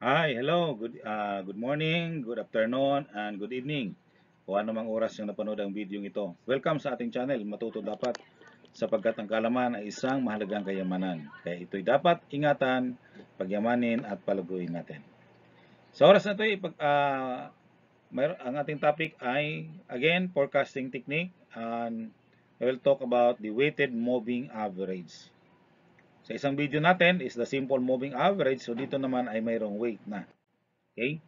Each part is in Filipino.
Hi, hello. Good morning, good afternoon, and good evening. O anumang oras yung napanood ang video ito. Welcome sa ating channel, Matuto Dapat, sapagkat ang kalaman ay isang mahalagang kayamanan. Kaya ito'y dapat ingatan, pagyamanin, at palaguin natin. Sa oras na ito, ang ating topic ay, again, forecasting technique, and I will talk about the weighted moving average. Sa isang video natin is the simple moving average, so dito naman ay mayroong weight na. Okay?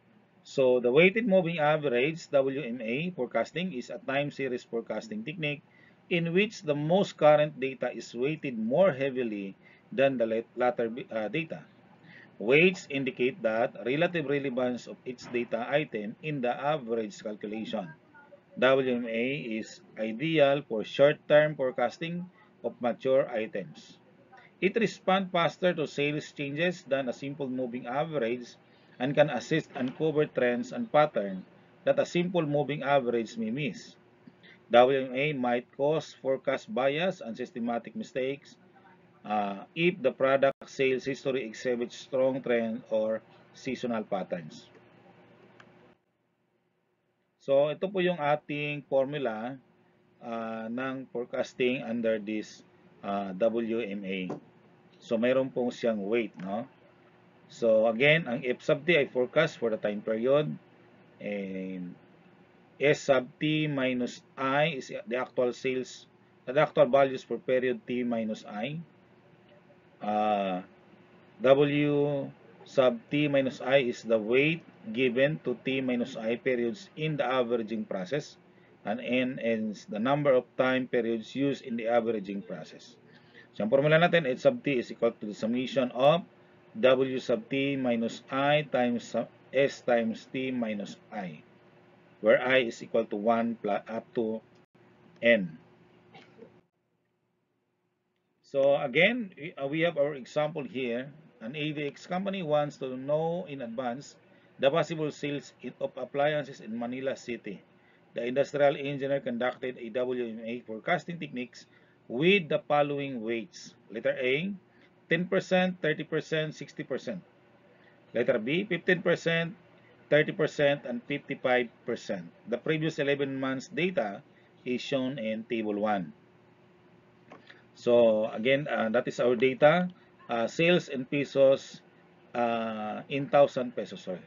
So the weighted moving average WMA forecasting is a time series forecasting technique in which the most current data is weighted more heavily than the latter data. Weights indicate that relative relevance of each data item in the average calculation. WMA is ideal for short-term forecasting of mature items. It responds faster to sales changes than a simple moving average and can assist uncover trends and patterns that a simple moving average may miss. WMA might cause forecast bias and systematic mistakes if the product sales history exhibits strong trend or seasonal patterns. So ito po yung ating formula ng forecasting under this WMA. So mayroon pong siyang weight, no? So again, ang F sub t ay forecast for the time period, and S sub t minus I is the actual sales, the actual values for period t minus I. W sub t minus I is the weight given to t minus I periods in the averaging process, and N is the number of time periods used in the averaging process. So ang formula natin, H sub t is equal to the summation of W sub t minus I times S times t minus I, where I is equal to 1 plus up to N. So again, we have our example here. An AVX company wants to know in advance the possible sales of appliances in Manila City. The industrial engineer conducted a WMA forecasting techniques with the following weights. Letter A, 10%, 30%, 60%. Letter B, 15%, 30%, and 55%. The previous 11 months data is shown in Table 1. So again, that is our data. Sales in pesos, in 1,000 pesos, sorry.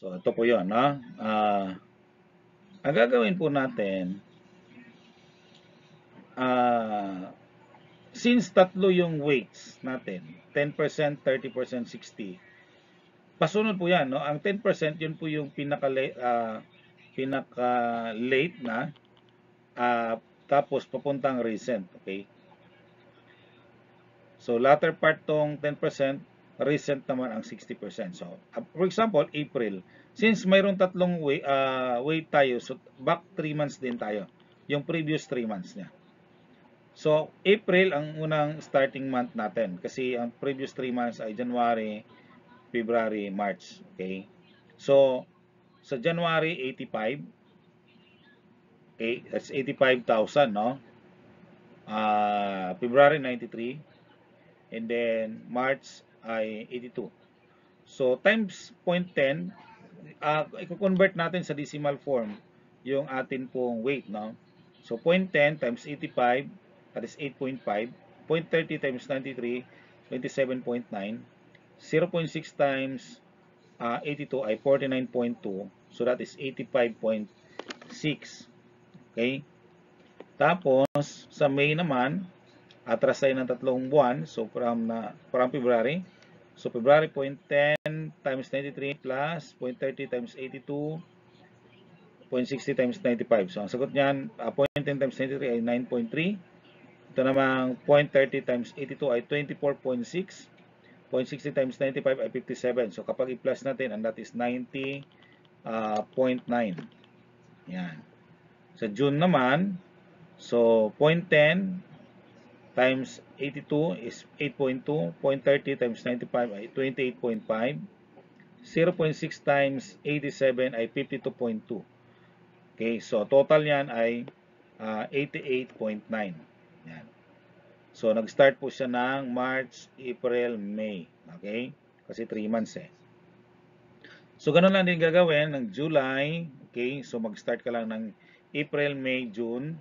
So ito po yun, no? Ang gagawin po natin, since tatlo yung weights natin, 10%, 30%, 60%, pasunod po yan, no? Ang 10% yun po yung pinaka-late na, tapos papuntang recent, okay? So latter part tong 10%, recent naman ang 60%. So for example, April, since mayroong tatlong weight tayo, so back 3 months din tayo, yung previous 3 months niya. So April ang unang starting month natin kasi ang previous 3 months ay January, February, March, okay? So sa January 85, okay, that's 85,000, no? February 93, and then March ay 82. So times 0.10, i-convert natin sa decimal form yung atin pong weight, no? So 0.10 times 85, that is 8.5. 0.30 times 93, 27.9. 0.6 times 82 ay 49.2. So that is 85.6. Okay? Tapos sa May naman, atras tayo ng tatlong buwan. So from February. So February 0.10 times 93 plus 0.30 times 82, 0.60 times 95. So ang sagot niyan, 0.10 times 93 ay 9.3. Ito namang 0.30 times 82 ay 24.6. 0.60 times 95 ay 57. So kapag i-plus natin, and that is 90.9. Yan. Sa June naman, so 0.10 times 82 is 8.2. 0.30 times 95 ay 28.5. 0.6 times 87 ay 52.2. Okay, so total yan ay 88.9. Yan. So, nag-start po siya ng March, April, May. Okay? Kasi 3 months eh. So, ganun lang din gagawin ng July. Okay? So, mag-start ka lang ng April, May, June.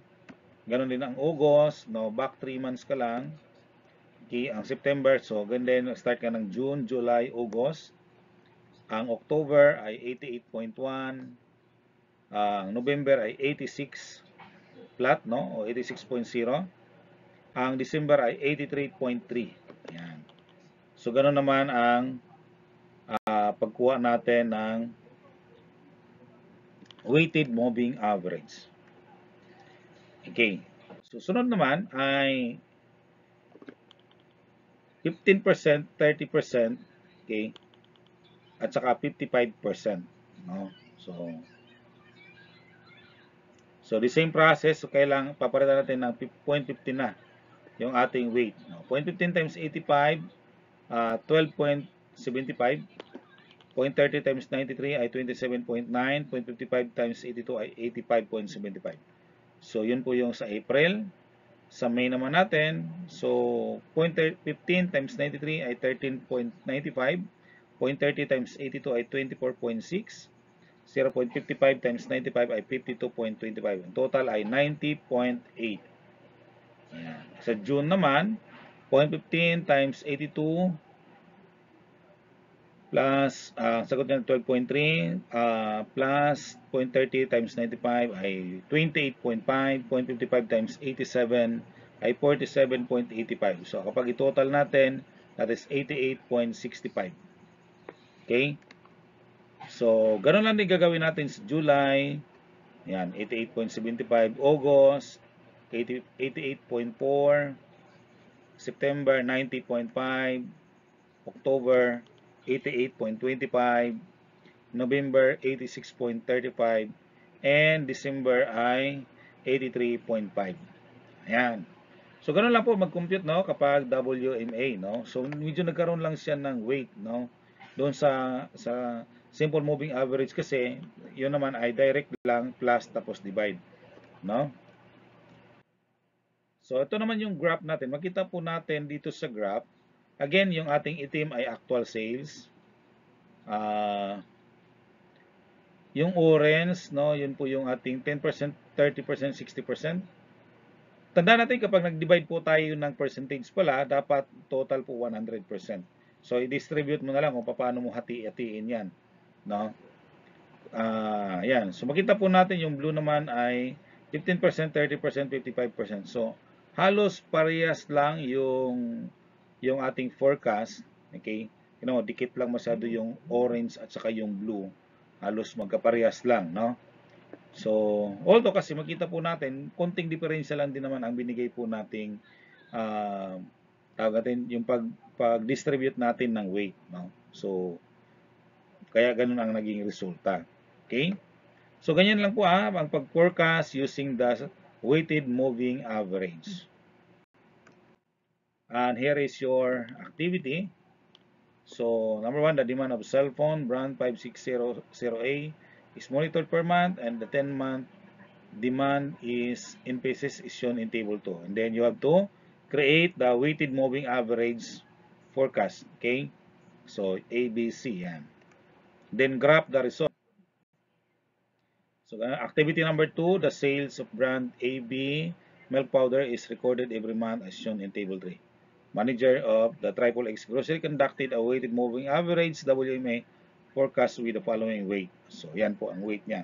Ganun din ang August. No? Back 3 months ka lang. Okay? Ang September. So, ganun din. Start ka ng June, July, August. Ang October ay 88.1. Ang November ay 86 flat, no? O 86.0. Ang December ay 83.3. Yan. So, ganoon naman ang pagkuha natin ng weighted moving average. Okay. Susunod naman ay 15%, 30%, okay? At saka 55%, no? So the same process, so kailangan papalitan natin ng 0.15 na yung ating weight, no? 0.15 times 85, 12.75. 0.30 times 93 ay 27.9. 0.55 times 82 ay 85.75. So, yun po yung sa April. Sa May naman natin, so 0.15 times 93 ay 13.95. 0.30 times 82 ay 24.6. 0.55 times 95 ay 52.25. Ang total ay 90.8. Sa June naman, 0.15 times 82 plus, sagot niya 12.3, plus 0.30 times 95 ay 28.5, 0.55 times 87 ay 47.85. So, kapag i-total natin, that is 88.65. Okay? So, ganun lang din gagawin natin sa July. Yan, 88.75. August, 88.4. September, 90.5. October, 88.25, November 86.35, and December ay 83.5. Ayan. So ganoon lang po mag-compute, no, kapag WMA, no. So medyo nagkaroon lang siya ng weight, no. Doon sa simple moving average kasi, yun naman ay direct lang plus tapos divide, no. So ito naman yung graph natin. Makita po natin dito sa graph. Again, yung ating itim ay actual sales. Yung orange, no, yun po yung ating 10%, 30%, 60%. Tandaan natin kapag nag-divide po tayo ng percentage pala, dapat total po 100%. So, i-distribute mo na lang kung paano mo hati-hatiin yan. No? Yan. So, makita po natin yung blue naman ay 15%, 30%, 55%. So, halos parehas lang yung ating forecast, okay? You know, dikit lang masyado yung orange at saka yung blue. Halos magkaparehas lang, no? So, although kasi makita po natin, konting diferensya lang din naman ang binigay po nating tawag natin yung pag-distribute natin ng weight, no? So, kaya ganun ang naging resulta. Okay? So, ganyan lang po ang pag-forecast using the weighted moving average. And here is your activity. So, number 1, the demand of cell phone brand 5600A is monitored per month, and the 10-month demand is in pieces is shown in table 2. And then you have to create the weighted moving average forecast. Okay? So, A, B, C. Yan. Then graph the result. So, activity number 2, the sales of brand AB milk powder is recorded every month as shown in table 3. Manager of the Triple X Grocery conducted a weighted moving average WMA forecast with the following weight. So, yan po ang weight niya.